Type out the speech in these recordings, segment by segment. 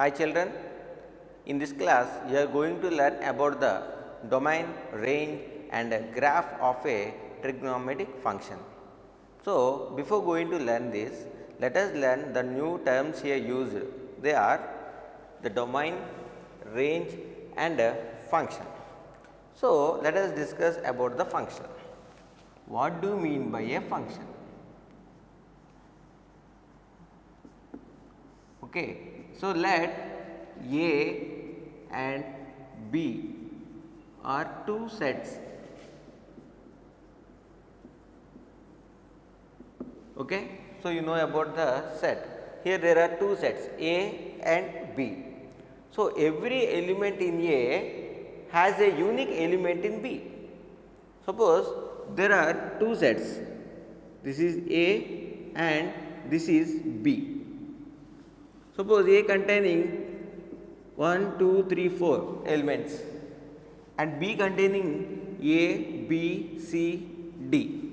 Hi children, in this class you are going to learn about the domain, range and a graph of a trigonometric function. So, before going to learn this, let us learn the new terms here used. They are the domain, range and a function. So, let us discuss about the function. What do you mean by a function? Okay. So, let A and B are two sets. Okay. So, you know about the set. Here there are two sets A and B. So, every element in A has a unique element in B. Suppose there are two sets, this is A and this is B. Suppose A containing 1, 2, 3, 4 elements and B containing A, B, C, D.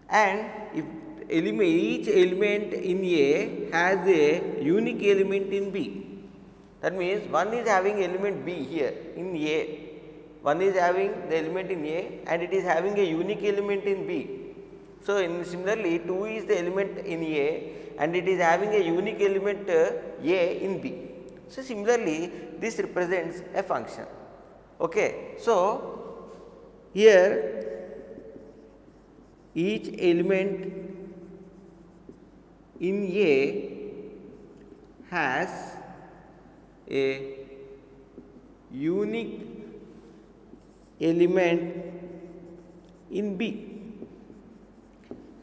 And if each element in A has a unique element in B, that means one is having element B here in A, one is having the element in A and it is having a unique element in B. So, similarly 2 is the element in A and it is having a unique element A in B. So, similarly this represents a function. Okay. So, here each element in A has a unique element in B.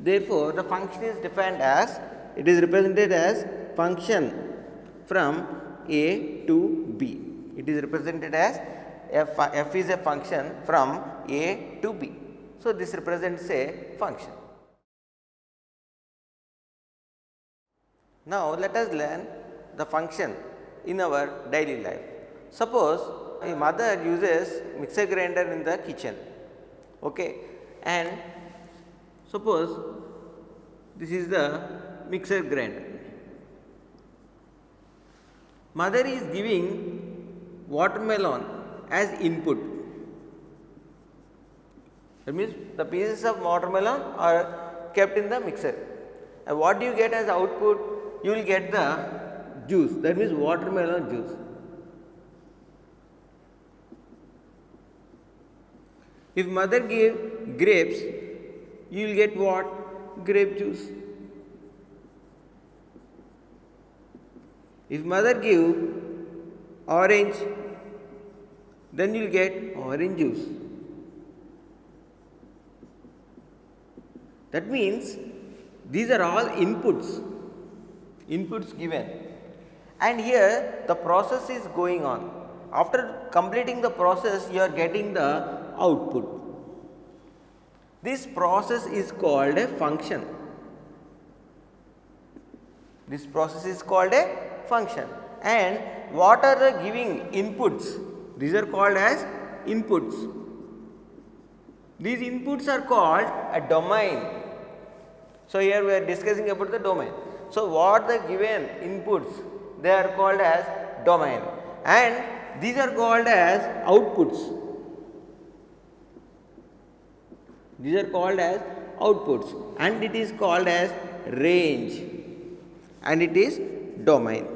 Therefore, the function is defined as, it is represented as function from A to B. It is represented as f is a function from A to B. So, this represents a function. Now, let us learn the function in our daily life. Suppose a mother uses mixer grinder in the kitchen, okay, and suppose this is the mixer grinder. Mother is giving watermelon as input. That means the pieces of watermelon are kept in the mixer. And what do you get as output? You will get the juice, that means watermelon juice. If mother gave grapes, you will get what? Grape juice. If mother give orange, then you will get orange juice. That means these are all inputs given, and here the process is going on. After completing the process, you are getting the output. This process is called a function. This process is called a function. And what are the giving inputs? These are called as inputs. These inputs are called a domain. So, here we are discussing about the domain. So, what the given inputs? They are called as domain, and these are called as outputs. These are called as outputs, and it is called as range, and it is domain.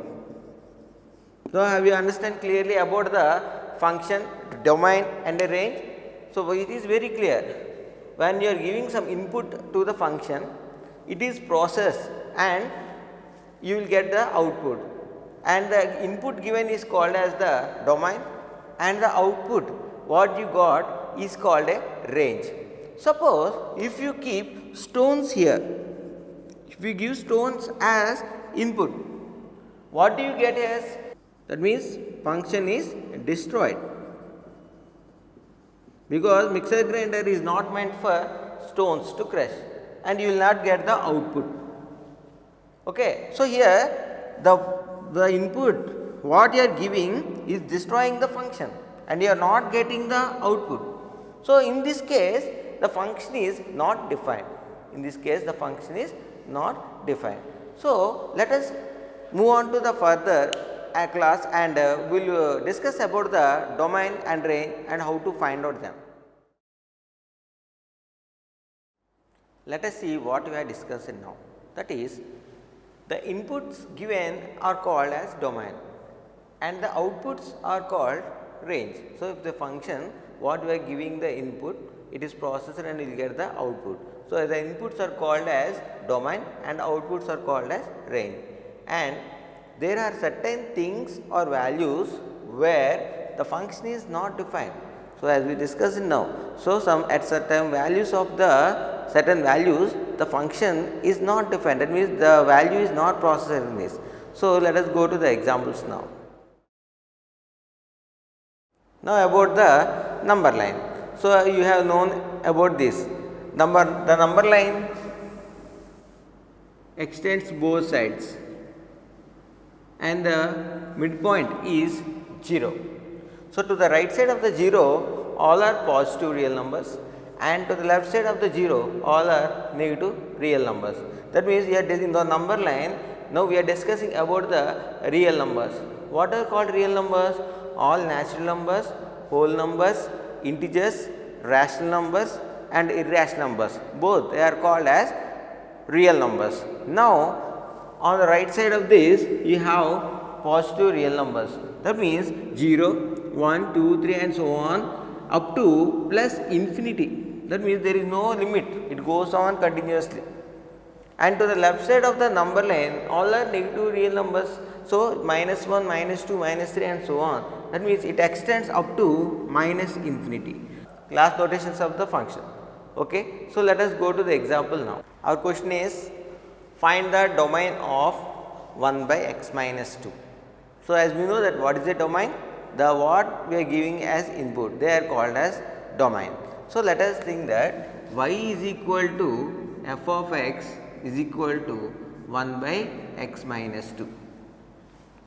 So, have you understand clearly about the function, domain and a range? So, it is very clear. When you are giving some input to the function, it is processed and you will get the output, and the input given is called as the domain, and the output what you got is called a range. Suppose if you keep stones here, if you give stones as input, what do you get as? That means function is destroyed, because mixer grinder is not meant for stones to crush, and you will not get the output. Okay. So, here the input what you are giving is destroying the function, and you are not getting the output. So, in this case the function is not defined. In this case the function is not defined. So, let us move on to the further class and we will discuss about the domain and range and how to find out them. Let us see what we are discussing now. That is, the inputs given are called as domain and the outputs are called range. So, if the function what we are giving the input, it is processed and you will get the output. So, the inputs are called as domain and outputs are called as range, and there are certain things or values where the function is not defined. So, as we discussed now, so some at certain values of the certain values the function is not defined, that means the value is not processed in this. So, let us go to the examples now. Now, about the number line. So, you have known about this the number line extends both sides and the midpoint is 0. So, to the right side of the 0 all are positive real numbers and to the left side of the 0 all are negative real numbers. That means, here in the number line, now we are discussing about the real numbers. What are called real numbers? All natural numbers, whole numbers, integers, rational numbers and irrational numbers, both they are called as real numbers. Now, on the right side of this you have positive real numbers, that means 0, 1, 2, 3 and so on up to plus infinity, that means there is no limit, it goes on continuously. And to the left side of the number line all are negative real numbers. So, minus 1, minus 2, minus 3 and so on, that means it extends up to minus infinity. Class notations of the function. Okay. So, let us go to the example now. Our question is, find the domain of 1 by x minus 2. So, as we know that what is the domain? The what we are giving as input, they are called as domain. So, let us think that y is equal to f of x is equal to 1 by x minus 2.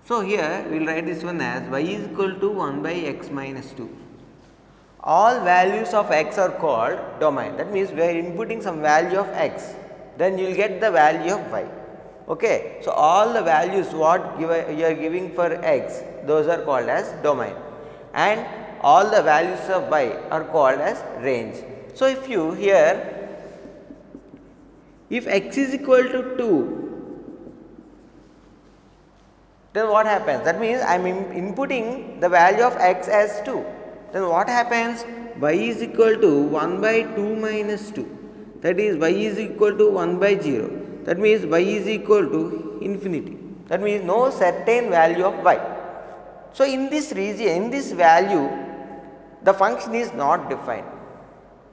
So, here we will write this one as y is equal to 1 by x minus 2. All values of x are called domain, that means we are inputting some value of x, then you will get the value of y. Okay. So, all the values what you are giving for x, those are called as domain, and all the values of y are called as range. So, if you here, if x is equal to 2, then what happens? That means I am inputting the value of x as 2. Then what happens? Y is equal to 1 by 2 minus 2, that is y is equal to 1 by 0, that means y is equal to infinity, that means no certain value of y. So, in this region, in this value the function is not defined,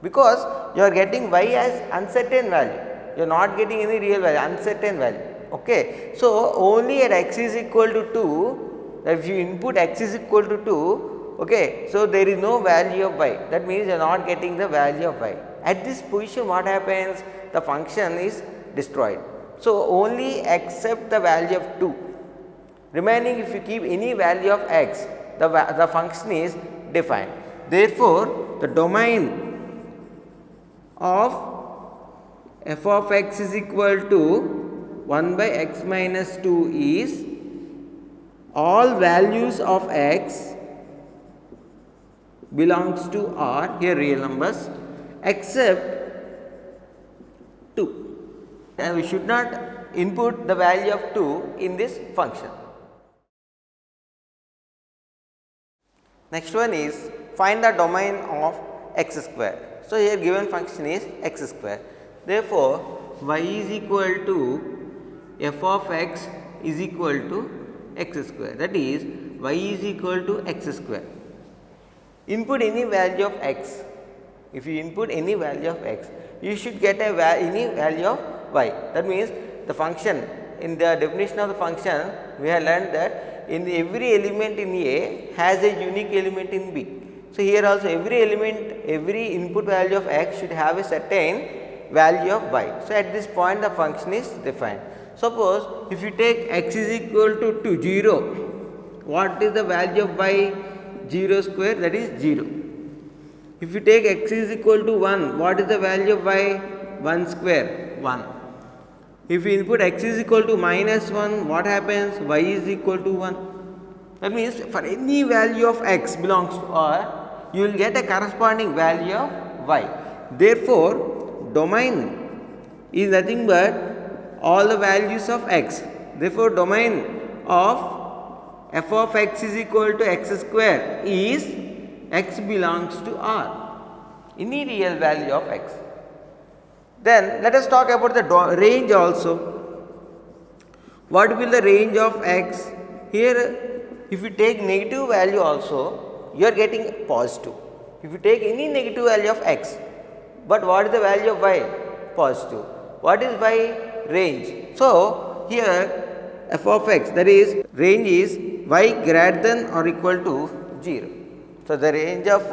because you are getting y as uncertain value, you are not getting any real value, uncertain value. Okay. So, only at x is equal to 2, if you input x is equal to 2, okay, so there is no value of y, that means you are not getting the value of y. At this position what happens? The function is destroyed. So, only accept the value of 2, remaining if you keep any value of x, the function is defined. Therefore, the domain of f of x is equal to 1 by x minus 2 is all values of x belongs to R, here real numbers, except 2, and we should not input the value of 2 in this function. Next one is, find the domain of x square. So, here given function is x square. Therefore, y is equal to f of x is equal to x square, that is y is equal to x square. Input any value of x, if you input any value of x, you should get any value of y. That means, the function, in the definition of the function we have learned that in every element in A has a unique element in B. So, here also every element, every input value of x should have a certain value of y. So, at this point the function is defined. Suppose if you take x is equal to 0, what is the value of y? 0 square, that is 0. If you take x is equal to 1, what is the value of y? 1 square, 1. If you input x is equal to minus 1, what happens? Y is equal to 1. That means for any value of x belongs to R, you will get a corresponding value of y. Therefore, domain is nothing but all the values of x. Therefore, domain of f of x is equal to x square is x belongs to R, any real value of x. Then let us talk about the range also. What will be the range of x? Here, if you take negative value also, you are getting positive. If you take any negative value of x, but what is the value of y? Positive. What is y? Range. So, here f of x, that is range is y greater than or equal to 0. So, the range of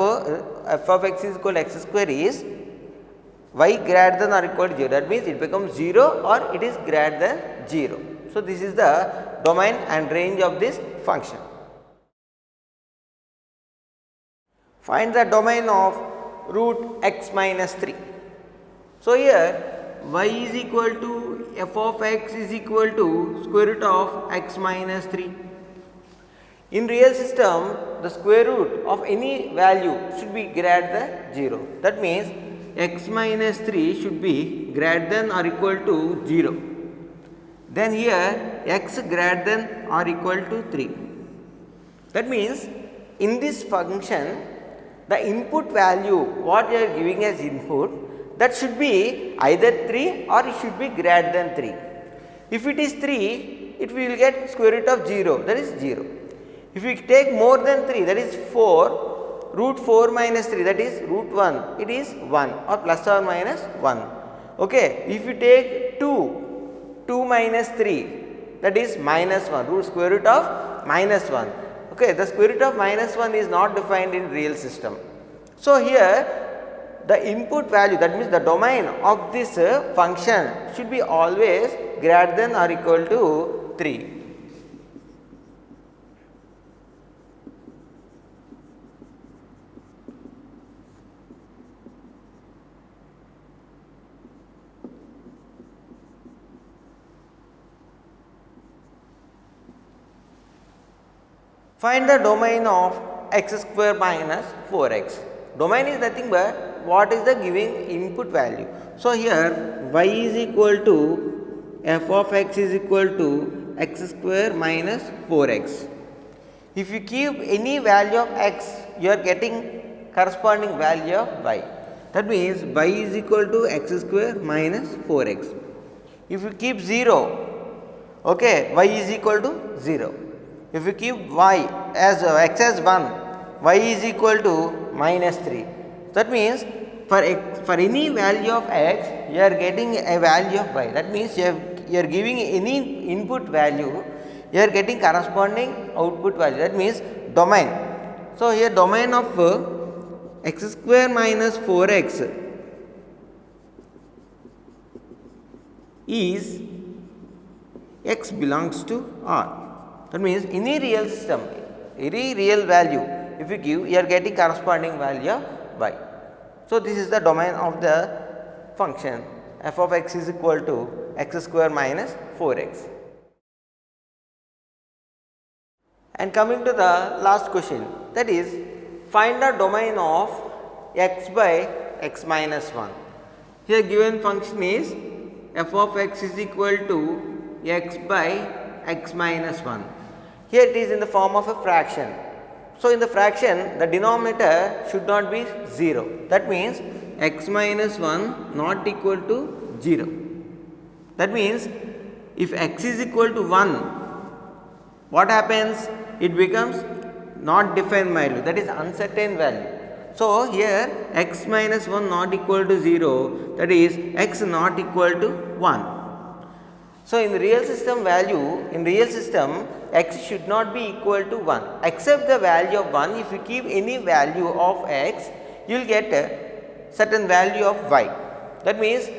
f of x is equal to x square is y greater than or equal to 0. That means it becomes 0 or it is greater than 0. So, this is the domain and range of this function. Find the domain of root x minus 3. So, here y is equal to f of x is equal to square root of x minus 3. In real system, the square root of any value should be greater than 0. That means x minus 3 should be greater than or equal to 0. Then here x greater than or equal to 3. That means in this function, the input value what you are giving as input, that should be either 3 or it should be greater than 3. If it is 3, it will get square root of 0, that is 0. If we take more than 3, that is 4, root 4 minus 3, that is root 1, it is 1 or plus or minus 1. Okay. If you take 2 minus 3, that is minus 1, root square root of minus 1. Okay. The square root of minus 1 is not defined in real system. So, here the input value, that means the domain of this function should be always greater than or equal to 3. Find the domain of x square minus 4x. Domain is nothing but what is the giving input value. So, here y is equal to f of x is equal to x square minus 4x. If you keep any value of x, you are getting corresponding value of y. That means y is equal to x square minus 4x. If you keep 0, okay, y is equal to 0. If you keep y as x as 1, y is equal to minus 3. That means for any value of x, you are getting a value of y. That means you are giving any input value, you are getting corresponding output value. That means domain. So, here domain of x square minus 4x is x belongs to R. That means any real system, any real value, if you give, you are getting corresponding value of y. So, this is the domain of the function f of x is equal to x square minus 4x. And coming to the last question, that is find the domain of x by x minus 1. Here given function is f of x is equal to x by x minus 1. Here it is in the form of a fraction. So, in the fraction the denominator should not be 0. That means x minus 1 not equal to 0. That means if x is equal to 1, what happens? It becomes not defined value, that is uncertain value. So, here x minus 1 not equal to 0, that is x not equal to 1. So, in the real system value, in real system x should not be equal to 1 except the value of 1. If you keep any value of x, you will get a certain value of y. That means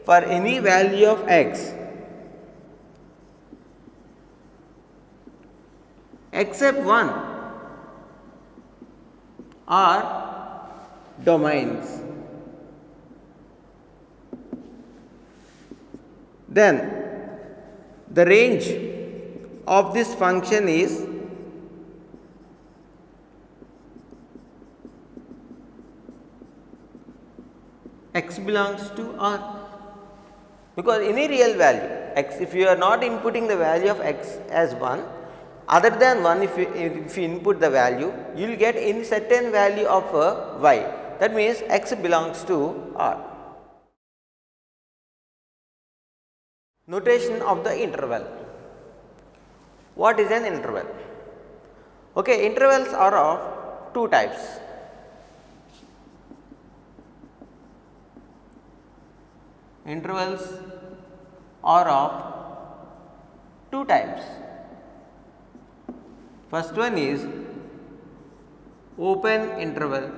for any value of x except 1 are domains. Then the range of this function is x belongs to R, because any real value x, if you are not inputting the value of x as 1, other than 1 if you input the value, you will get any certain value of y, that means x belongs to R. Notation of the interval. What is an interval? Okay, intervals are of two types. Intervals are of two types. First one is open interval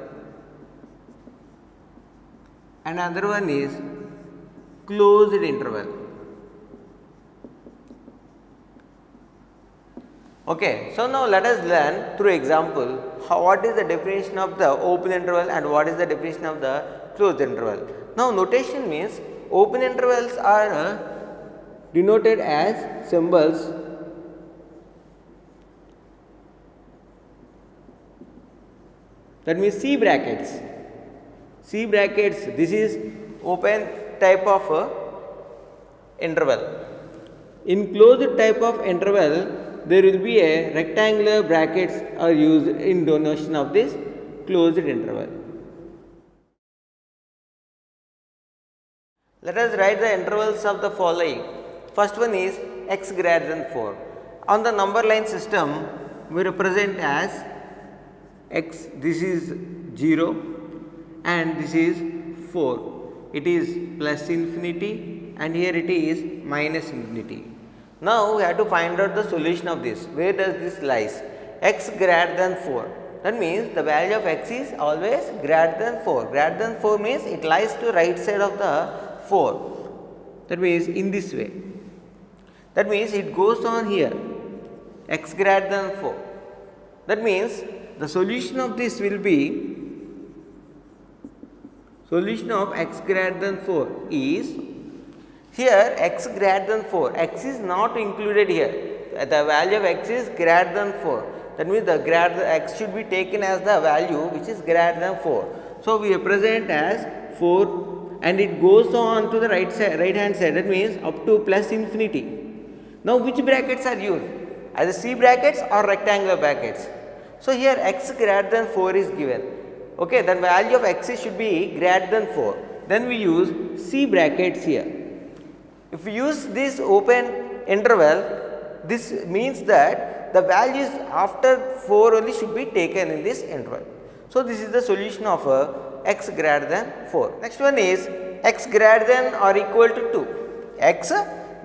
and another one is closed interval. Okay, so now let us learn through example what is the definition of the open interval and what is the definition of the closed interval. Now notation means open intervals are denoted as symbols that means C brackets. C brackets, this is open type of interval. In closed type of interval, there will be a rectangular brackets are used in denotation of this closed interval. Let us write the intervals of the following. First one is x greater than 4. On the number line system, we represent as x, this is 0 and this is 4. It is plus infinity and here it is minus infinity. Now we have to find out the solution of this. Where does this lies? X greater than 4. That means the value of x is always greater than 4. Greater than 4 means it lies to right side of the 4. That means in this way. That means it goes on here. X greater than 4. That means the solution of this will be, solution of x greater than 4 is, here x greater than 4, x is not included here, the value of x is greater than 4, that means the greater x should be taken as the value which is greater than 4. So we represent as 4 and it goes on to the right side, right hand side, that means up to plus infinity. Now which brackets are used? As a C brackets or rectangular brackets? So here x greater than 4 is given, okay, the value of x should be greater than 4, then we use C brackets here. If we use this open interval, this means that the values after 4 only should be taken in this interval. So this is the solution of x greater than 4. Next one is x greater than or equal to 2. X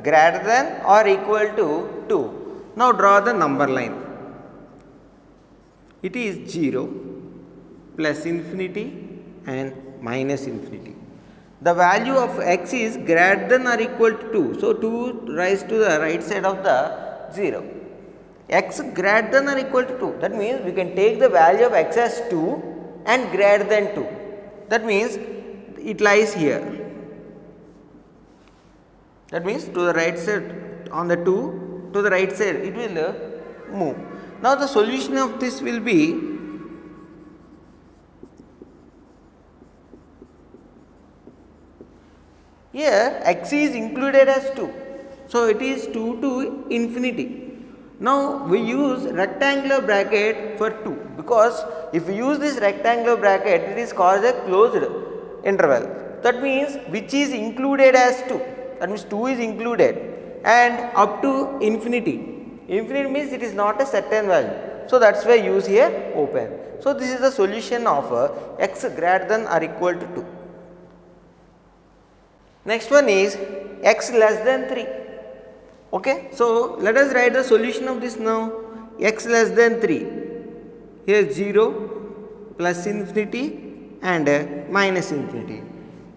greater than or equal to 2. Now draw the number line. It is 0, plus infinity and minus infinity. The value of x is greater than or equal to 2. So 2 rise to the right side of the 0. X greater than or equal to 2. That means we can take the value of x as 2 and greater than 2. That means it lies here. That means to the right side on the 2, to the right side it will move. Now the solution of this will be, here x is included as 2. So it is 2 to infinity. Now we use rectangular bracket for 2, because if we use this rectangular bracket, it is called a closed interval. That means which is included as 2. That means 2 is included and up to infinity. Infinity means it is not a certain value. So that's why use here open. So this is the solution of x greater than or equal to 2. Next one is x less than 3. Okay, so let us write the solution of this now. X less than 3. Here 0, plus infinity and minus infinity.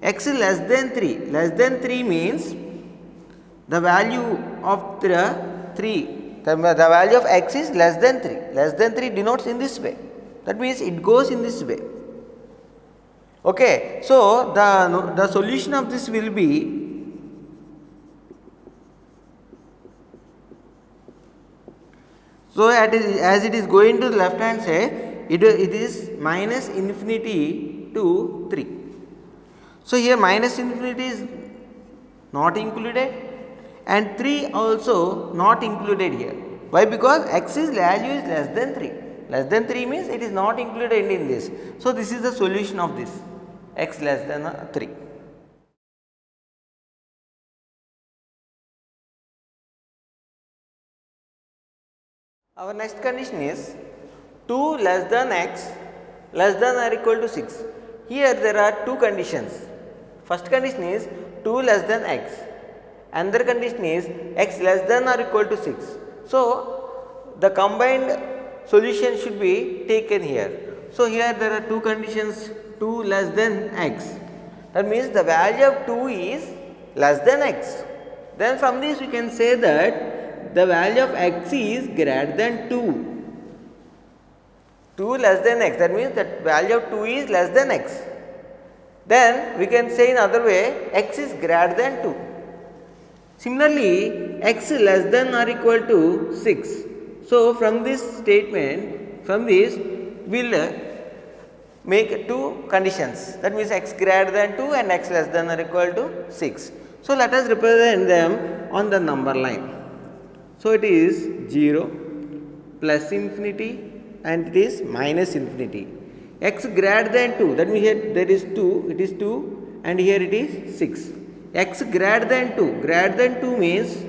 X less than 3. Less than 3 means the value of the 3. The value of x is less than 3. Less than 3 denotes in this way. That means it goes in this way. Okay, so the solution of this will be, so as it is going to the left hand side, it is minus infinity to 3. So, here minus infinity is not included and 3 also not included here. Why? Because x's value is less than 3. Less than 3 means it is not included in this. So, this is the solution of this, x less than 3. Our next condition is 2 less than x less than or equal to 6. Here there are two conditions. First condition is 2 less than x. Another condition is x less than or equal to 6. So, the combined solution should be taken here. So, here there are two conditions, 2 less than x. That means the value of 2 is less than x. Then from this we can say that the value of x is greater than 2. 2 less than x, that means that value of 2 is less than x. Then we can say in other way, x is greater than 2. Similarly, x less than or equal to 6. So, from this statement, from this we will make two conditions, that means x greater than 2 and x less than or equal to 6. So, let us represent them on the number line. So, it is 0, plus infinity and it is minus infinity. X greater than 2, that means here there is 2, it is 2 and here it is 6. X greater than 2 means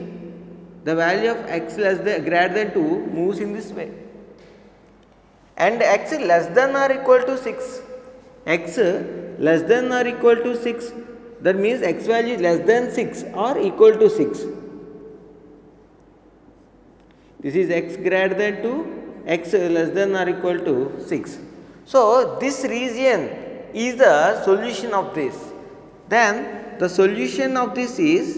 the value of x less than greater than 2 moves in this way. And x less than or equal to 6, x less than or equal to 6, that means x value is less than 6 or equal to 6. This is x greater than 2, x less than or equal to 6. So, this region is the solution of this. Then the solution of this is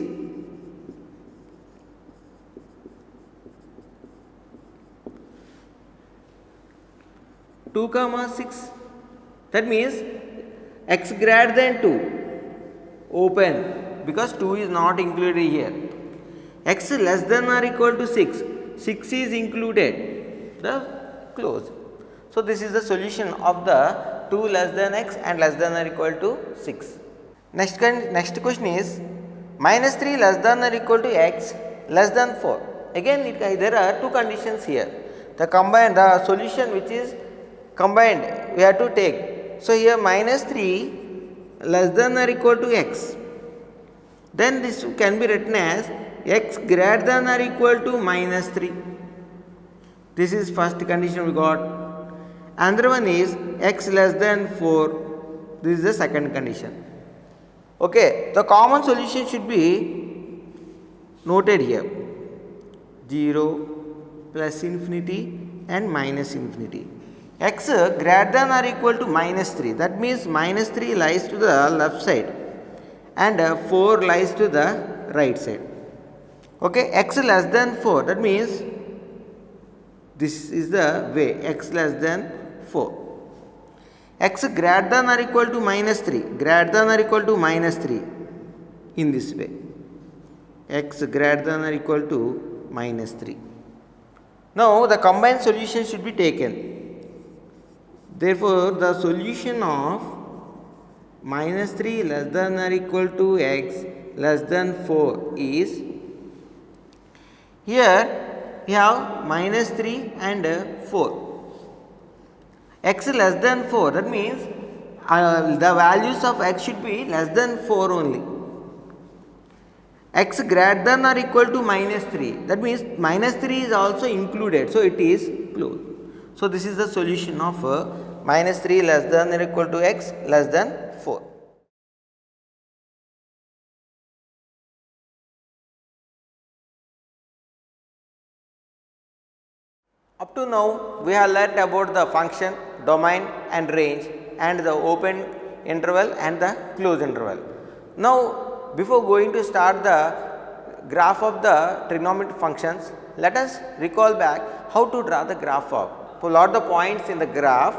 two comma 6. That means x greater than 2 open, because 2 is not included here. X less than or equal to 6, 6 is included, the close. So, this is the solution of the 2 less than x and less than or equal to 6. Next question is minus 3 less than or equal to x less than 4. Again there are two conditions here. The solution which is combined we have to take. So, here minus 3 less than or equal to x. Then this can be written as x greater than or equal to minus 3. This is first condition we got. Another one is x less than 4. This is the second condition. Okay, the common solution should be noted here, 0, plus infinity and minus infinity. X greater than or equal to minus 3, that means minus 3 lies to the left side and 4 lies to the right side. Okay, x less than 4, that means this is the way, x less than 4. X greater than or equal to minus 3, greater than or equal to minus 3 in this way, x greater than or equal to minus 3. Now, the combined solution should be taken. Therefore, the solution of minus 3 less than or equal to x less than 4 is, here we have minus 3 and 4. X less than 4, that means the values of x should be less than 4 only. X greater than or equal to minus 3, that means minus 3 is also included, so it is closed. So, this is the solution of minus 3 less than or equal to x less than 4. Up to now, we have learnt about the function, domain and range and the open interval and the closed interval. Now, before going to start the graph of the trigonometric functions, let us recall back how to draw the graph of. Plot the points in the graph.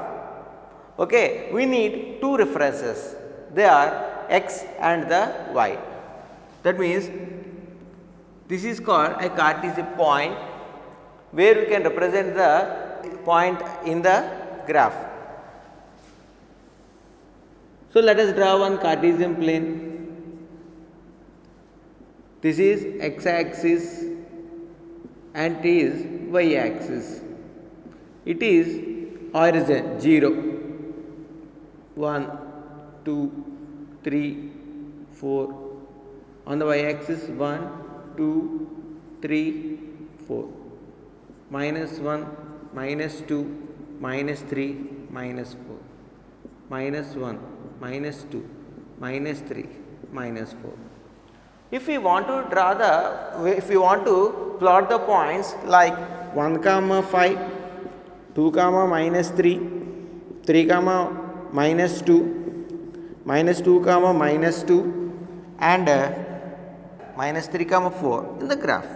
Okay, we need two references. They are x and the y. That means this is called a Cartesian point, where we can represent the point in the graph. So let us draw one Cartesian plane. This is x axis and it is y axis. It is origin 0, 1, 2, 3, 4. On the y axis 1, 2, 3, 4. Minus 1, minus 2, minus 3, minus 4. Minus 1, minus 2, minus 3, minus 4. If we want to plot the points like 1 comma 5, 2 comma minus 3, 3 comma minus 2, minus 2 comma minus 2 and minus 3 comma 4 in the graph.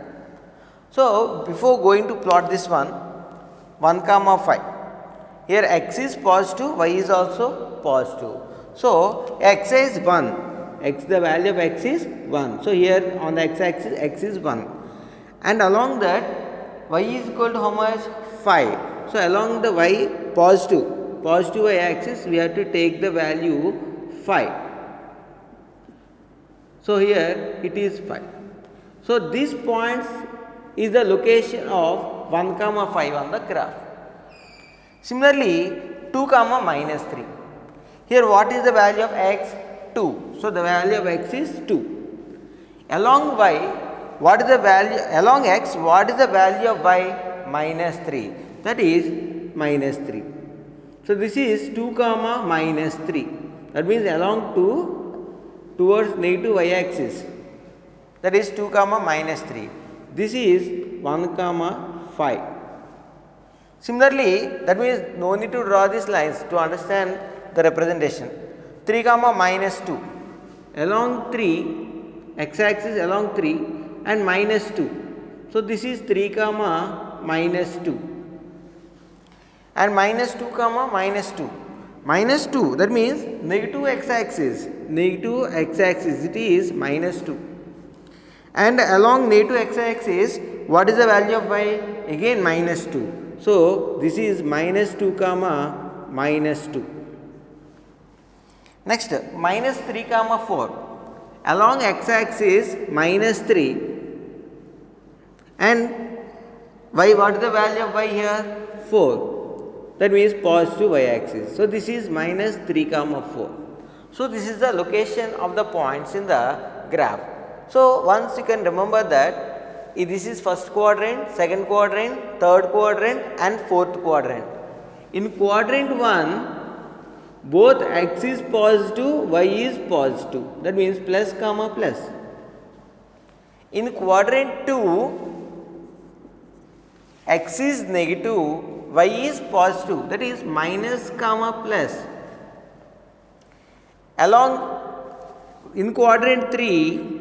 So before going to plot this one, 1 comma 5, here x is positive, y is also positive. So x is 1. The value of x is 1. So here on the x axis x is 1 and along that y is equal to how much? 5. So along the y positive y axis we have to take the value 5. So here it is 5. So this points is the location of 1 comma 5 on the graph. Similarly 2 comma minus 3. Here what is the value of x? 2. So the value of x is 2. Along y, what is the value? Along x, what is the value of y? Minus 3. That is minus 3. So this is 2 comma minus 3. That means along towards negative y axis. That is 2 comma minus 3. This is 1 comma 5. Similarly, that means no need to draw these lines to understand the representation. 3 comma minus 2 along 3 x axis along 3 and minus 2. So this is 3 comma minus 2 and minus 2 comma minus 2. Minus 2, that means negative x axis it is minus 2 and along negative x axis what is the value of y? Again minus 2. So this is minus 2 comma minus 2. Next, minus 3 comma 4. Along x axis minus 3 and y, what is the value of y here? 4. That means positive y axis. So this is minus 3 comma 4. So this is the location of the points in the graph. So once you can remember that this is first quadrant, second quadrant, third quadrant and fourth quadrant. In quadrant 1, both x is positive, y is positive. That means plus comma plus. In quadrant 2, x is negative, y is positive. That is minus comma plus. Along in quadrant 3,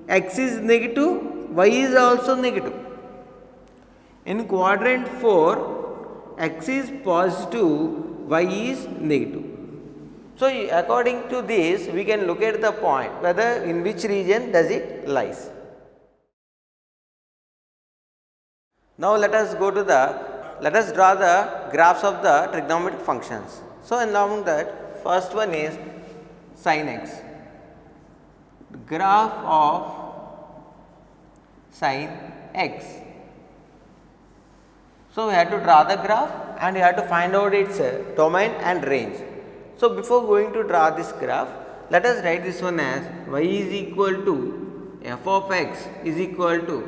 x is negative, y is also negative. In quadrant 4, x is positive, y is negative. So according to this, we can look at the point whether in which region does it lies. Now let us draw the graphs of the trigonometric functions. So along that, first one is sin x. Graph of sin x. So we have to draw the graph and we have to find out its domain and range. So before going to draw this graph, let us write this one as y is equal to f of x is equal to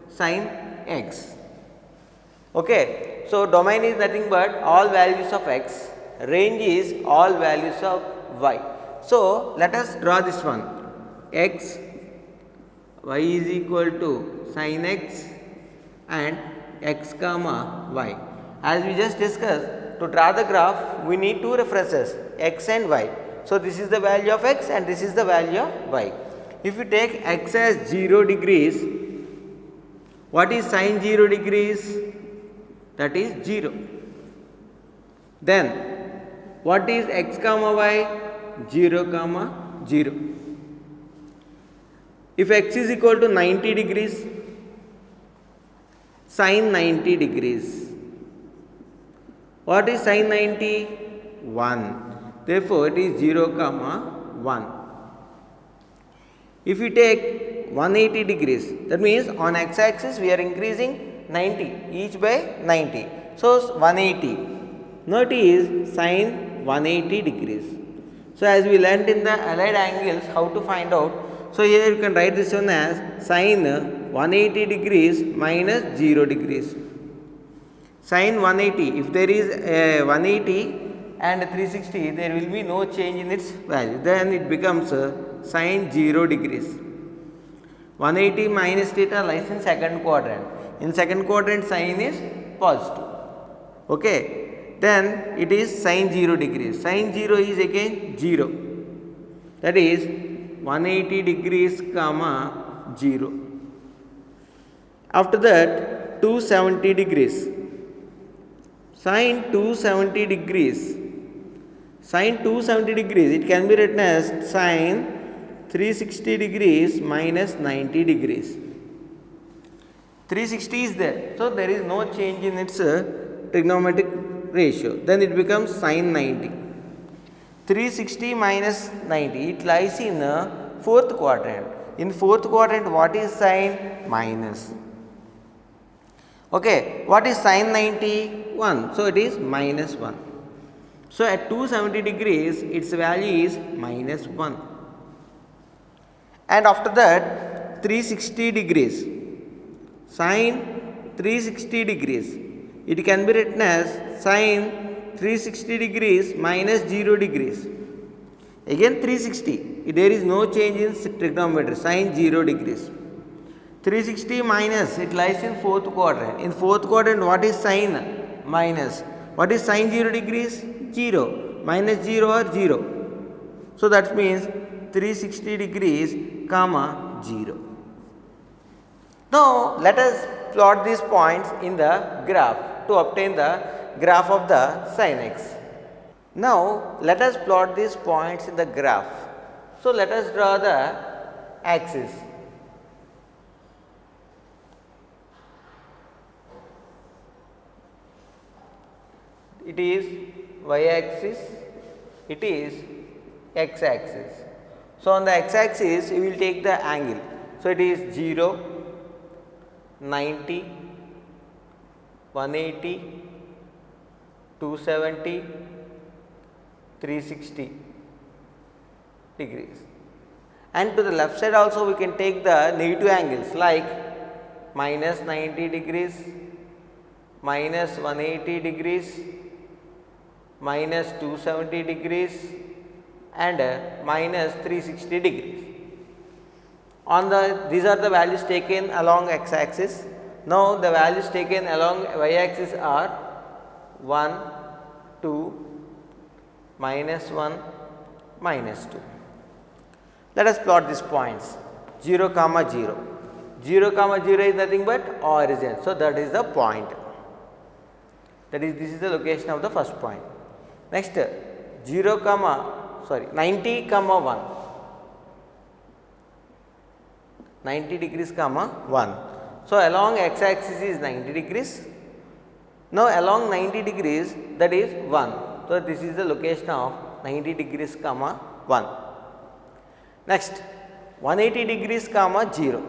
sin x. Okay. So domain is nothing but all values of x, range is all values of y. So let us draw this one, x, y is equal to sin x and x comma y. As we just discussed, to draw the graph we need two references, x and y. So this is the value of x and this is the value of y. If you take x as 0 degrees, what is sin 0 degrees? That is 0. Then what is x comma y? 0 comma 0. If x is equal to 90 degrees, sin 90 degrees. What is sin 90? 1. Therefore, it is 0 comma 1. If you take 180 degrees, that means on x axis we are increasing 90, each by 90. So, 180. Now, it is sine 180 degrees. So, as we learnt in the allied angles, how to find out. So, here you can write this one as sine 180 degrees minus 0 degrees. Sine 180, if there is a 180 and 360, there will be no change in its value. Then it becomes sine 0 degrees. 180 minus theta lies in second quadrant. In second quadrant, sine is positive. Okay. Then it is sine 0 degrees. Sine 0 is again 0. That is 180 degrees comma 0. After that, 270 degrees. Sine 270 degrees. Sine 270 degrees, it can be written as sine 360 degrees minus 90 degrees. 360 is there. So, there is no change in its trigonometric ratio. Then it becomes sine 90. 360 minus 90, it lies in fourth quadrant. In fourth quadrant, what is sine? Minus. Okay, what is sine 90? 1. So, it is minus 1. So, at 270 degrees, its value is minus 1. And after that, 360 degrees. Sine 360 degrees. It can be written as sine 360 degrees minus 0 degrees. Again 360. There is no change in trigonometry. Sine 0 degrees. 360 minus, it lies in fourth quadrant. In fourth quadrant, what is sine? Minus. What is sine 0 degrees? 0. Minus 0 or 0. So, that means 360 degrees comma 0. Now, let us plot these points in the graph to obtain the graph of the sin x. Now, let us plot these points in the graph. So, let us draw the axis. It is y axis, it is x axis. So, on the x axis you will take the angle. So, it is 0, 90, 180, 270, 360 degrees. And to the left side also we can take the negative angles like minus 90 degrees, minus 180 degrees, minus 270 degrees and minus 360 degrees. On the, these are the values taken along x axis. Now, the values taken along y axis are 1, 2, minus 1, minus 2. Let us plot these points 0 comma 0. 0 comma 0 is nothing but origin. So, that is the point. That is, this is the location of the first point. Next 0 comma 90 comma 1, 90 degrees comma 1. So, along x axis is 90 degrees. Now, along 90 degrees, that is 1. So, this is the location of 90 degrees comma 1. Next 180 degrees comma 0.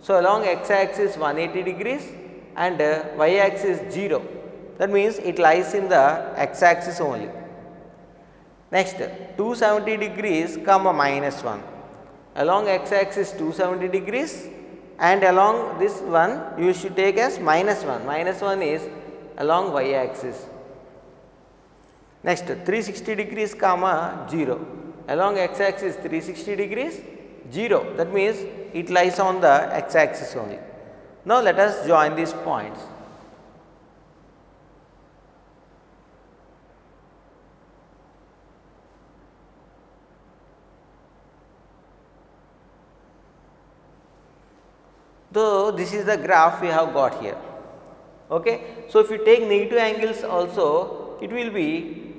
So, along x axis 180 degrees and y axis 0. That means it lies in the x axis only. Next 270 degrees comma minus 1. Along x axis 270 degrees and along this one you should take as minus 1. Minus 1 is along y axis. Next 360 degrees comma 0. Along x axis 360 degrees 0. That means it lies on the x axis only. Now, let us join these points. So, this is the graph we have got here. Okay. So, if you take negative angles also, it will be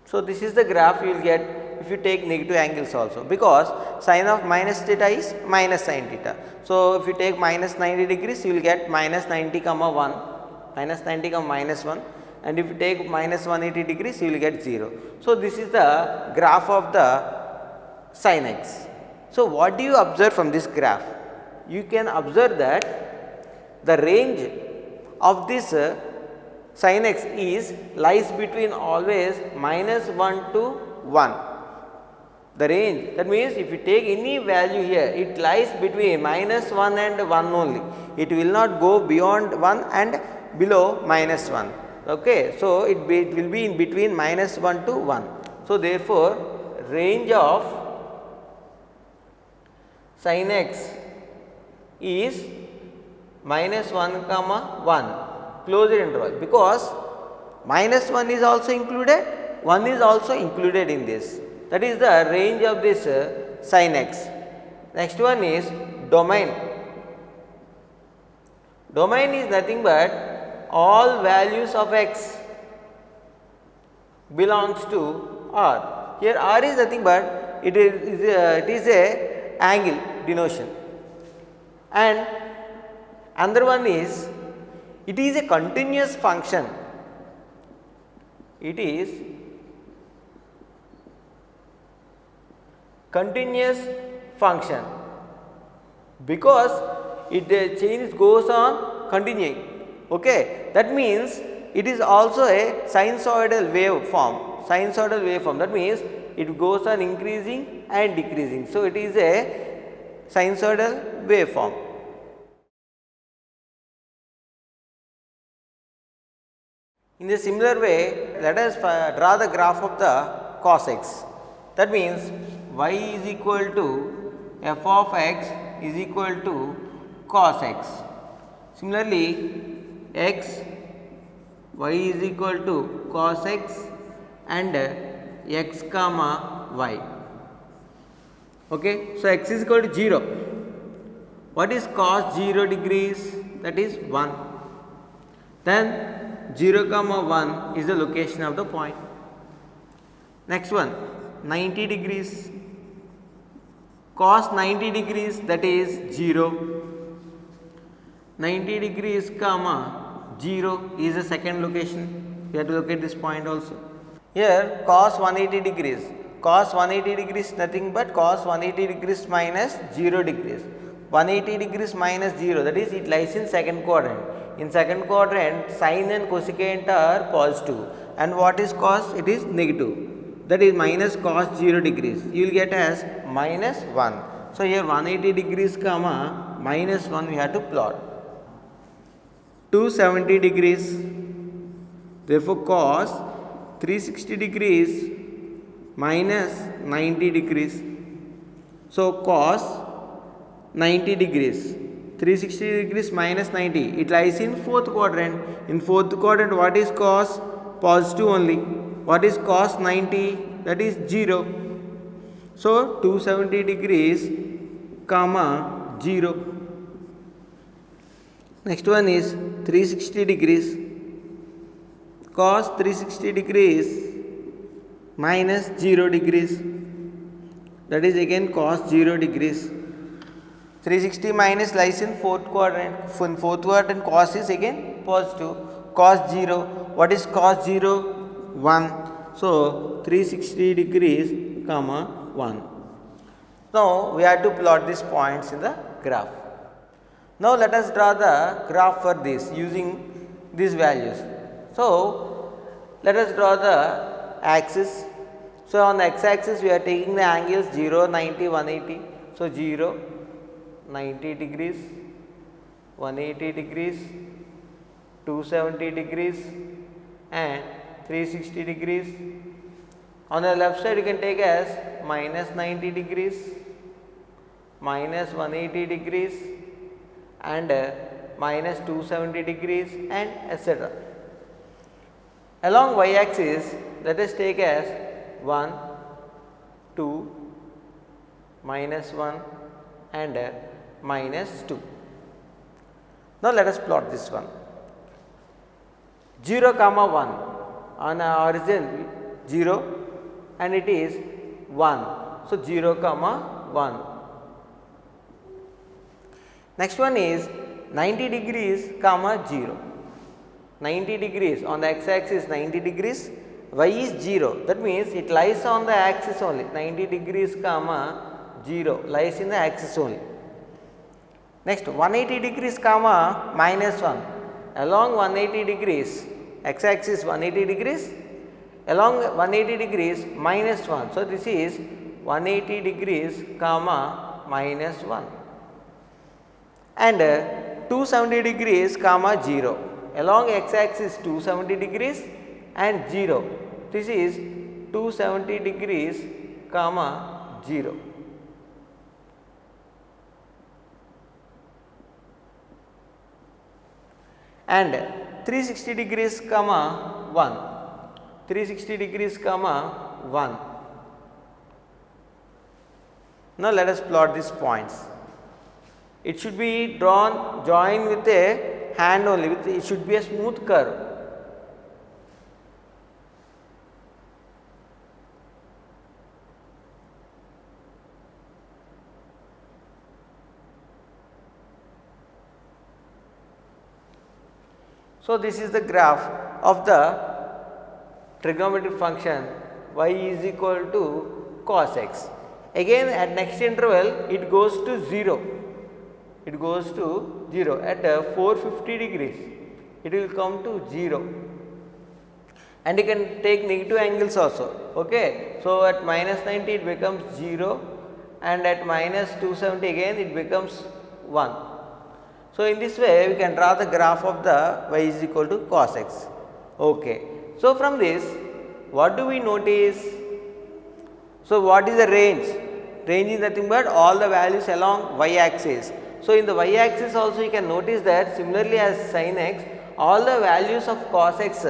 so this is the graph you will get if you take negative angles also, because sin of minus theta is minus sin theta. So, if you take minus 90 degrees, you will get minus 90 comma 1, minus 90 comma minus 1, and if you take minus 180 degrees, you will get 0. So, this is the graph of the sin x. So, what do you observe from this graph? You can observe that the range of this sin x lies between always minus 1 to 1. The range, that means if you take any value here, it lies between minus 1 and 1 only. It will not go beyond 1 and below minus 1. Okay. So, it will be in between minus 1 to 1. So, therefore, range of sin x is minus 1 comma 1 closed interval, because minus 1 is also included, 1 is also included in this. That is the range of this sin x. Next one is domain. Domain is nothing but all values of x belongs to R. Here R is nothing but it is a angle denotation, and another one is it is a continuous function. It is continuous function because it change goes on continuing. Okay. That means it is also a sinusoidal waveform. Sinusoidal waveform, that means it goes on increasing and decreasing. So, it is a sinusoidal waveform. In a similar way, let us draw the graph of the cos x. That means y is equal to f of x is equal to cos x. Similarly, x, y is equal to cos x and x comma y. Okay. So, x is equal to 0. What is cos 0 degrees? That is 1. Then 0 comma 1 is the location of the point. Next one, 90 degrees. Cos 90 degrees, that is 0. 90 degrees comma 0 is the second location. We have to locate this point also. Here cos 180 degrees. Cos 180 degrees nothing but cos 180 degrees minus 0 degrees. 180 degrees minus 0, that is it lies in second quadrant. In second quadrant, sine and cosecant are positive, and what is cos? It is negative. That is minus cos 0 degrees. You will get as minus 1. So, here 180 degrees comma minus 1 we have to plot. 270 degrees. Therefore, cos 360 degrees minus 90 degrees. So, cos 90 degrees. 360 degrees minus 90. It lies in fourth quadrant. In fourth quadrant, what is cos? Positive only. What is cos 90? That is 0. So, 270 degrees comma 0. Next one is 360 degrees. Cos 360 degrees minus 0 degrees. That is again cos 0 degrees. 360 minus lies in fourth quadrant. In fourth quadrant, cos is again positive. Cos 0. What is cos 0? 1. So, 360 degrees comma 1. Now, we have to plot these points in the graph. Now, let us draw the graph for this using these values. So, let us draw the axis. So, on the x axis we are taking the angles 0, 90, 180. So, 0, 90 degrees, 180 degrees, 270 degrees and 360 degrees. On the left side you can take as minus 90 degrees, minus 180 degrees and minus 270 degrees and etc. Along y axis let us take as 1, 2, minus 1 and minus 2. Now, let us plot this one. 0 comma 1 on a origin 0 and it is 1. So, 0 comma 1. Next one is 90 degrees comma 0. 90 degrees on the x axis 90 degrees, y is 0, that means it lies on the axis only. 90 degrees comma 0 lies in the axis only. Next 180 degrees comma minus 1, along 180 degrees, x axis 180 degrees, along 180 degrees minus 1. So, this is 180 degrees comma minus 1, and 270 degrees comma 0, along x axis 270 degrees and 0. This is 270 degrees comma 0. And 360 degrees comma 1, 360 degrees comma 1. Now, let us plot these points. It should be drawn joined with a hand only, it should be a smooth curve. So, this is the graph of the trigonometric function y is equal to cos x. Again at next interval it goes to 0, it goes to 0 at 450 degrees, it will come to 0, and you can take negative angles also. Okay. So, at minus 90 it becomes 0, and at minus 270 again it becomes 1. So, in this way we can draw the graph of the y is equal to cos x. Okay. So, from this what do we notice? So, what is the range? Range is nothing but all the values along y axis. So, in the y axis also you can notice that similarly as sin x, all the values of cos x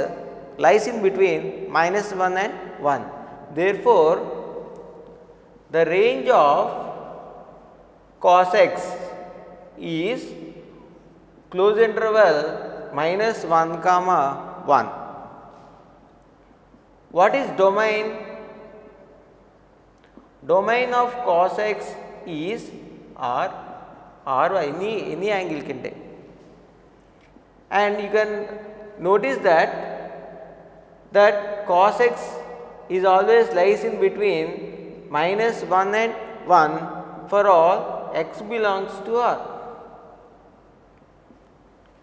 lies in between minus 1 and 1. Therefore, the range of cos x is closed interval minus 1 comma 1. What is domain? Domain of cos x is r, any angle can take, and you can notice that cos x is always lies in between minus 1 and 1 for all x belongs to r.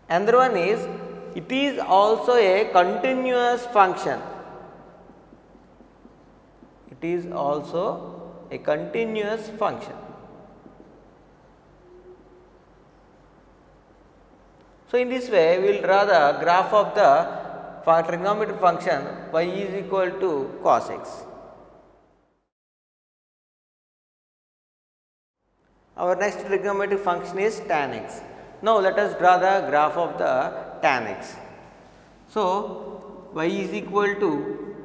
Another one is it is also a continuous function. It is also a continuous function. So, in this way we will draw the graph of the trigonometric function y is equal to cos x. Our next trigonometric function is tan x. Now, let us draw the graph of the tan x. So, y is equal to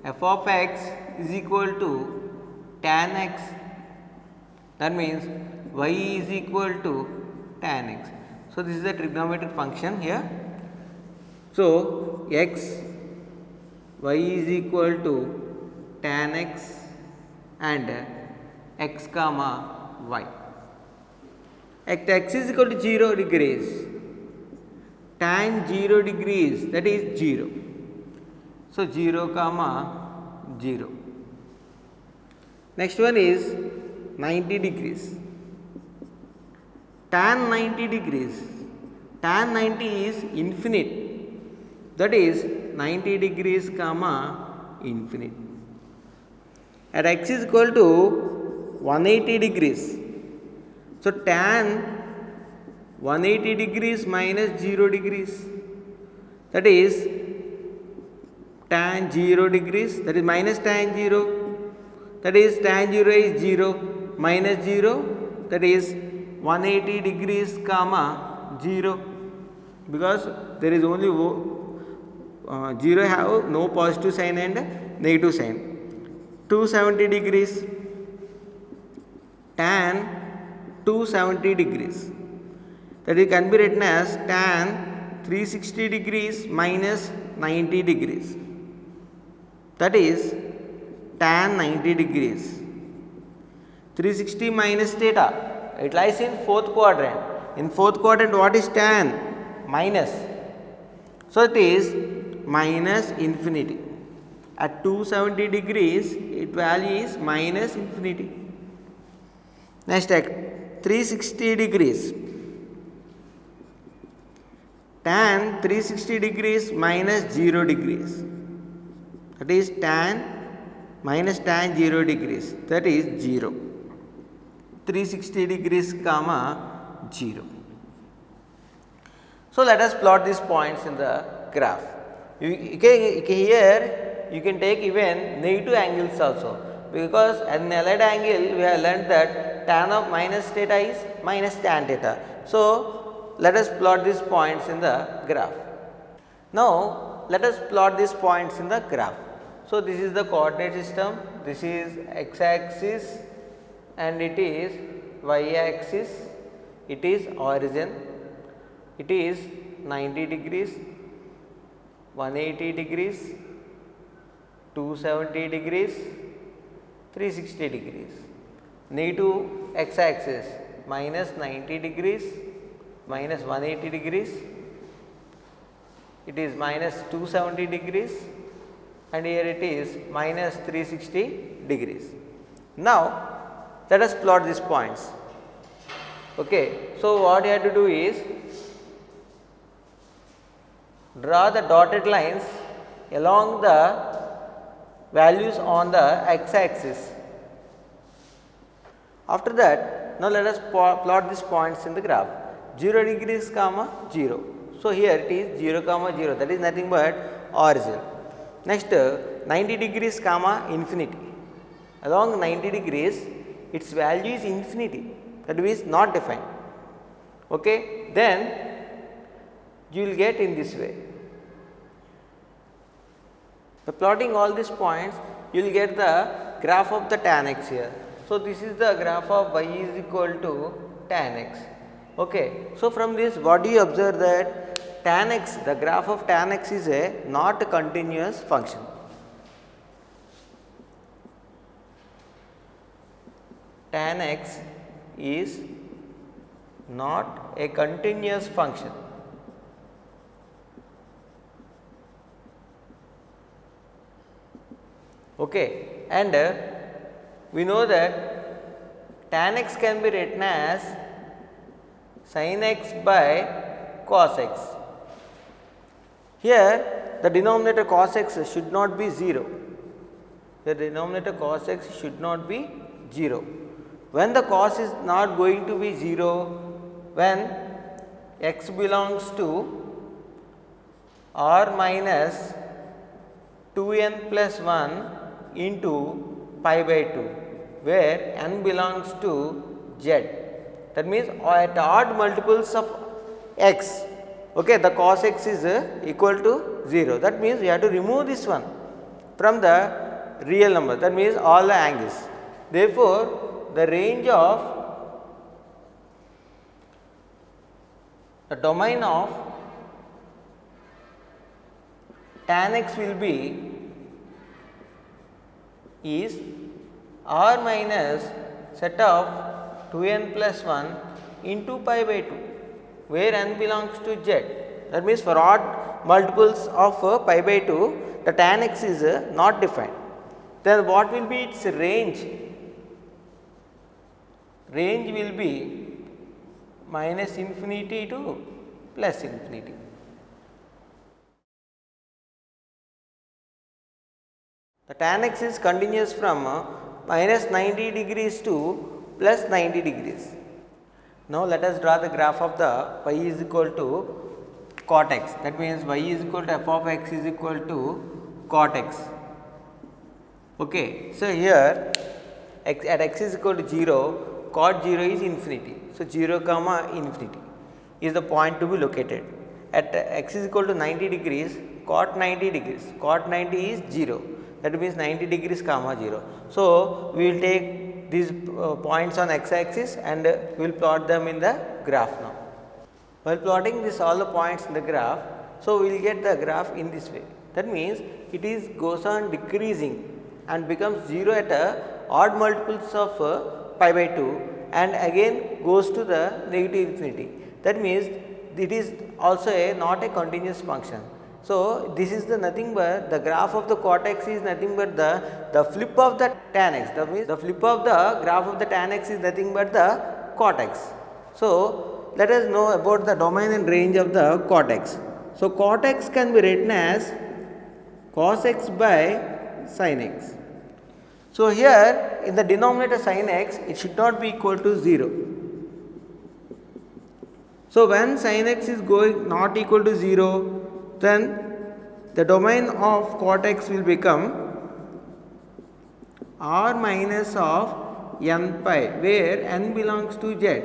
f of x is equal to tan x, that means y is equal to tan x. So, this is the trigonometric function here. So, y is equal to tan x and x comma y. At x is equal to 0 degrees, tan 0 degrees, that is 0. So, 0 comma 0. Next one is 90 degrees. Tan 90 degrees, tan 90 is infinite, that is 90 degrees comma infinite. At x is equal to 180 degrees. So, tan 180 degrees minus 0 degrees, that is tan 0 degrees, that is minus tan 0, that is tan 0 is 0 minus 0, that is 180 degrees comma 0, because there is only 0 have no positive sign and negative sign. 270 degrees, tan 270 degrees, that it can be written as tan 360 degrees minus 90 degrees, that is tan 90 degrees. 360 minus theta. It lies in fourth quadrant. In fourth quadrant, what is tan? Minus. So it is minus infinity. At 270 degrees, its value is minus infinity. Next, at 360 degrees, tan 360 degrees minus 0 degrees. That is tan minus tan 0 degrees. That is 0. 360 degrees comma 0. So let us plot these points in the graph. Here you can take even negative angles also, because an allied angle we have learnt that tan of minus theta is minus tan theta. So let us plot these points in the graph. Now let us plot these points in the graph. So this is the coordinate system, this is x axis and it is y axis, it is origin, it is 90 degrees, 180 degrees, 270 degrees, 360 degrees. Negative x axis minus 90 degrees, minus 180 degrees, it is minus 270 degrees and here it is minus 360 degrees. Now let us plot these points. Okay. So what you have to do is draw the dotted lines along the values on the x axis. After that, now let us plot these points in the graph. 0 degrees comma 0. So here it is 0 comma 0, that is nothing but origin. Next 90 degrees comma infinity. Along 90 degrees its value is infinity, that is not defined. Okay. Then you will get in this way. By plotting all these points, you will get the graph of the tan x here. So this is the graph of y is equal to tan x. Okay. So from this, what do you observe, that tan x, the graph of tan x is a not a continuous function. Tan x is not a continuous function. Okay. And we know that tan x can be written as sin x by cos x. Here the denominator cos x should not be 0. The denominator cos x should not be 0. When the cos is not going to be 0, when x belongs to r minus 2n plus 1 into pi by 2, where n belongs to z. That means at odd multiples of x, okay, the cos x is equal to 0. That means we have to remove this one from the real number, that means all the angles. Therefore, the range of the domain of tan x will be is r minus set of 2n plus 1 into pi by 2, where n belongs to z. That means for odd multiples of pi by 2, the tan x is not defined. Then what will be its range? Range will be minus infinity to plus infinity. The tan x is continuous from minus 90 degrees to plus 90 degrees. Now let us draw the graph of the y is equal to cot x. That means y is equal to f of x is equal to cot x. Okay. So here at x is equal to 0, cot 0 is infinity. So 0 comma infinity is the point to be located. At x is equal to 90 degrees, cot 90 degrees, cot 90 is 0. That means 90 degrees comma 0. So we will take these points on x axis and we will plot them in the graph now. While plotting this all the points in the graph, so we will get the graph in this way. That means it is goes on decreasing and becomes 0 at odd multiples of pi by 2 and again goes to the negative infinity. That means it is also not a continuous function. So, this is the nothing but the graph of the cot x is nothing but the flip of the tan x. That means the flip of the graph of the tan x is nothing but the cot x. So, let us know about the domain and range of the cot x. So, cot x can be written as cos x by sin x. So, here in the denominator sin x it should not be equal to 0. So, when sin x is going not equal to 0, then the domain of cot x will become r minus of n pi, where n belongs to z.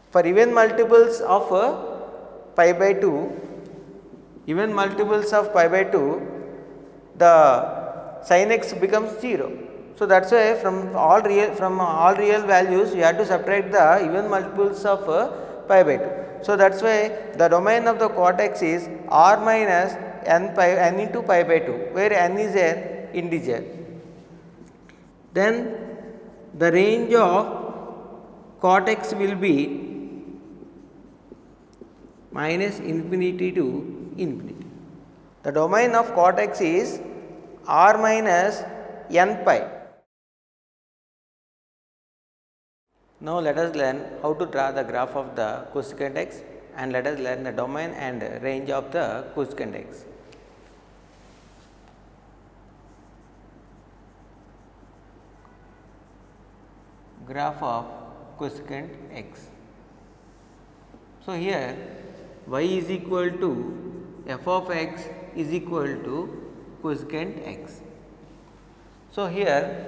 For even multiples of pi by 2, even multiples of pi by 2, the sin x becomes 0. So, that is why from all real values you have to subtract the even multiples of pi by 2. So, that is why the domain of the cot x is r minus n into pi by 2, where n is an integer. Then the range of cot x will be minus infinity to infinity. The domain of cot x is r minus n pi. Now, let us learn how to draw the graph of the cosecant x, and let us learn the domain and range of the cosecant x. Graph of cosecant x. So, here y is equal to f of x is equal to cosecant x. So, here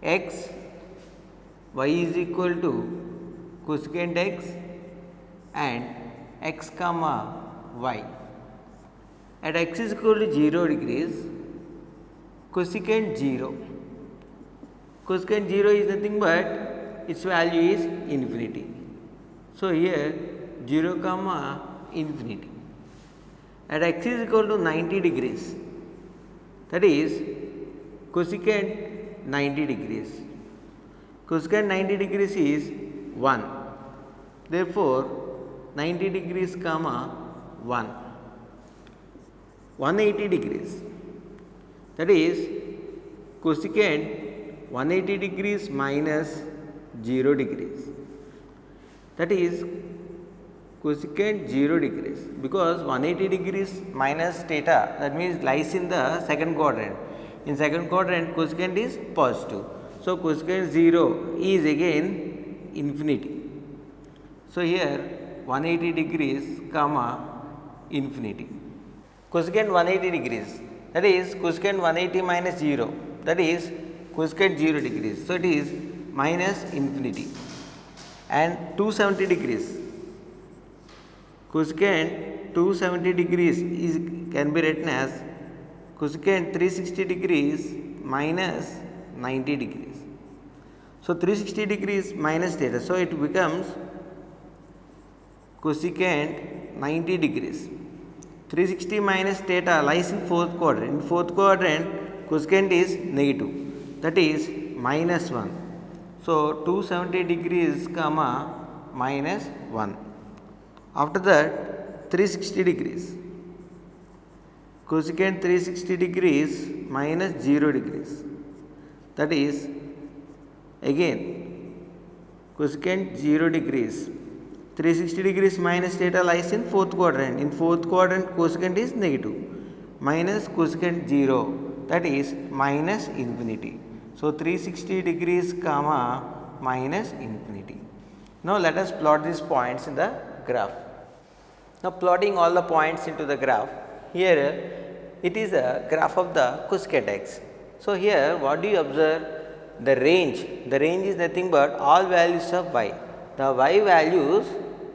x y is equal to cosecant x and x comma y. At x is equal to 0 degrees, cosecant 0. Cosecant 0 is nothing but its value is infinity. So, here 0 comma infinity. At x is equal to 90 degrees, that is cosecant 90 degrees. Cosecant 90 degrees is 1. Therefore, 90 degrees comma 1. 180 degrees, that is cosecant 180 degrees minus 0 degrees, that is cosecant 0 degrees, because 180 degrees minus theta, that means lies in the second quadrant. In second quadrant cosecant is positive. So, cosecant 0 is again infinity. So, here 180 degrees comma infinity. Cosecant 180 degrees, that is cosecant 180 minus 0, that is cosecant 0 degrees. So, it is minus infinity. And 270 degrees, cosecant 270 degrees can be written as cosecant 360 degrees minus 90 degrees. So, 360 degrees minus theta. So, it becomes cosecant 90 degrees. 360 minus theta lies in fourth quadrant. In fourth quadrant cosecant is negative, that is minus 1. So, 270 degrees comma minus 1. After that 360 degrees, cosecant 360 degrees minus 0 degrees, that is again cosecant 0 degrees. 360 degrees minus theta lies in fourth quadrant. In fourth quadrant cosecant is negative, minus cosecant 0, that is minus infinity. So, 360 degrees comma minus infinity. Now, let us plot these points in the graph. Now, plotting all the points into the graph, here it is a graph of the cosecant x. So, here what do you observe? The range is nothing but all values of y. The y values,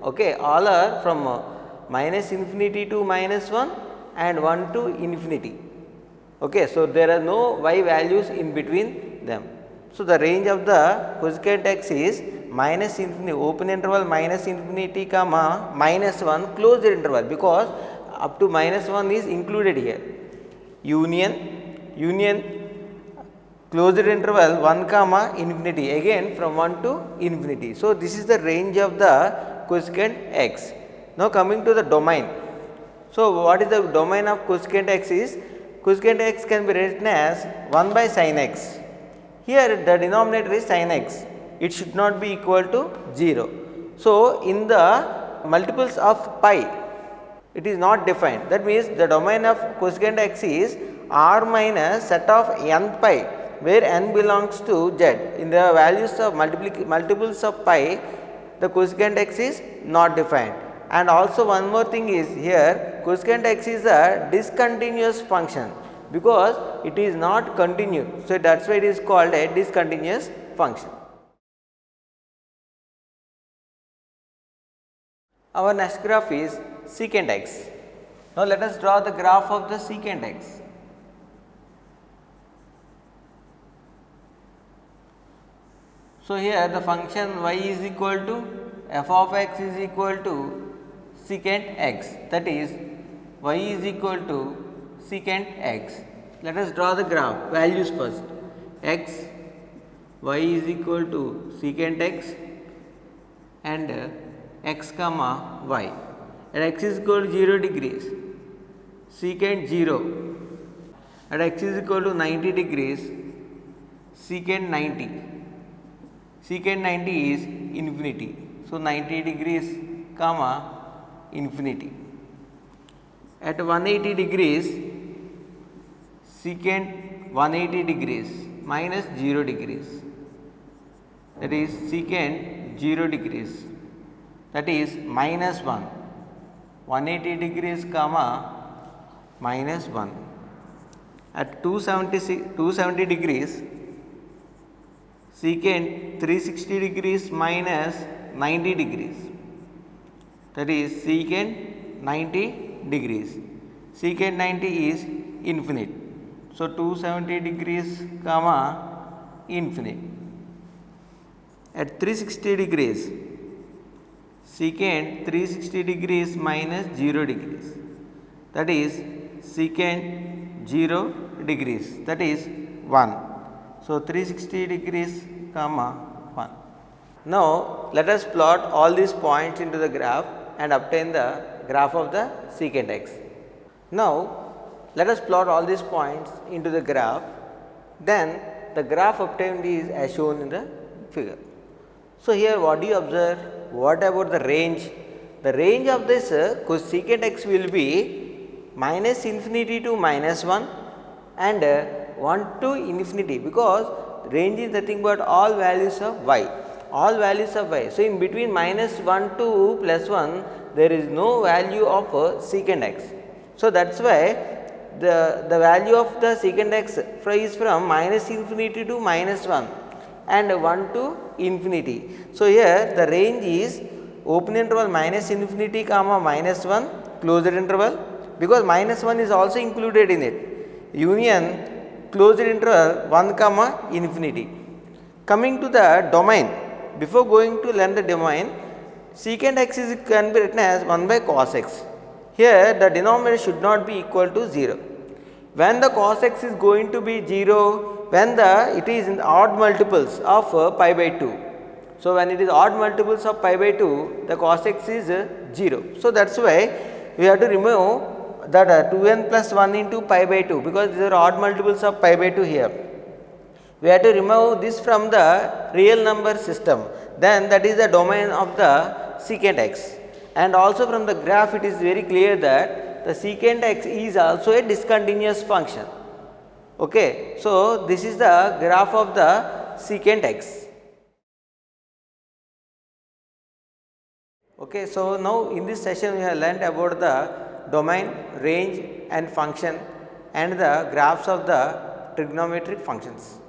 okay, all are from minus infinity to minus 1 and 1 to infinity. Okay, so there are no y values in between them. So, the range of the cosecant x is minus infinity, open interval minus infinity comma minus 1, closed interval, because up to minus 1 is included here. Union closed interval 1 comma infinity, again from 1 to infinity. So, this is the range of the cosecant x. Now, coming to the domain. So, what is the domain of cosecant x is, cosecant x can be written as 1 by sin x. Here the denominator is sin x, it should not be equal to 0. So, in the multiples of pi, it is not defined. That means the domain of cosecant x is r minus set of n pi, where n belongs to z. In the values of multiples of pi, the cosecant x is not defined. And also one more thing is here, cosecant x is a discontinuous function because it is not continuous. So, that is why it is called a discontinuous function. Our next graph is secant x. Now, let us draw the graph of the secant x. So, here the function y is equal to f of x is equal to secant x, that is y is equal to secant x. Let us draw the graph values first. X, y is equal to secant x and x comma y. At x is equal to 0 degrees, secant 0. At x is equal to 90 degrees, secant 90. Secant 90 is infinity. So, 90 degrees comma infinity. At 180 degrees, secant 180 degrees minus 0 degrees, that is secant 0 degrees, that is minus 1. 180 degrees comma minus 1. At 270 degrees, secant 360 degrees minus 90 degrees, that is secant 90 degrees. Secant 90 is infinite. So, 270 degrees comma infinite. At 360 degrees, secant 360 degrees minus 0 degrees, that is secant 0 degrees, that is 1. So, 360 degrees comma 1. Now, let us plot all these points into the graph and obtain the graph of the secant x. Now, let us plot all these points into the graph, then the graph obtained is as shown in the figure. So, here what do you observe? What about the range? The range of this cosecant x will be minus infinity to minus 1 and 1 to infinity, because range is nothing but all values of y, all values of y. So, in between minus 1 to plus 1, there is no value of secant x. So, that is why the value of the secant x is from minus infinity to minus 1 and 1 to infinity. So, here the range is open interval minus infinity comma minus 1 closed interval, because minus 1 is also included in it, union closed interval 1 comma infinity. Coming to the domain, before going to learn the domain, secant x can be written as 1 by cos x. Here the denominator should not be equal to 0. When the cos x is going to be 0, when it is in odd multiples of pi by 2. So, when it is odd multiples of pi by 2, the cos x is 0. So, that is why we have to remove that 2n plus 1 into pi by 2, because these are odd multiples of pi by 2 here. We have to remove this from the real number system, then that is the domain of the secant x. And also from the graph it is very clear that the secant x is also a discontinuous function. Okay. So, this is the graph of the secant x. Okay. So, now in this session we have learnt about the domain, range and function and the graphs of the trigonometric functions.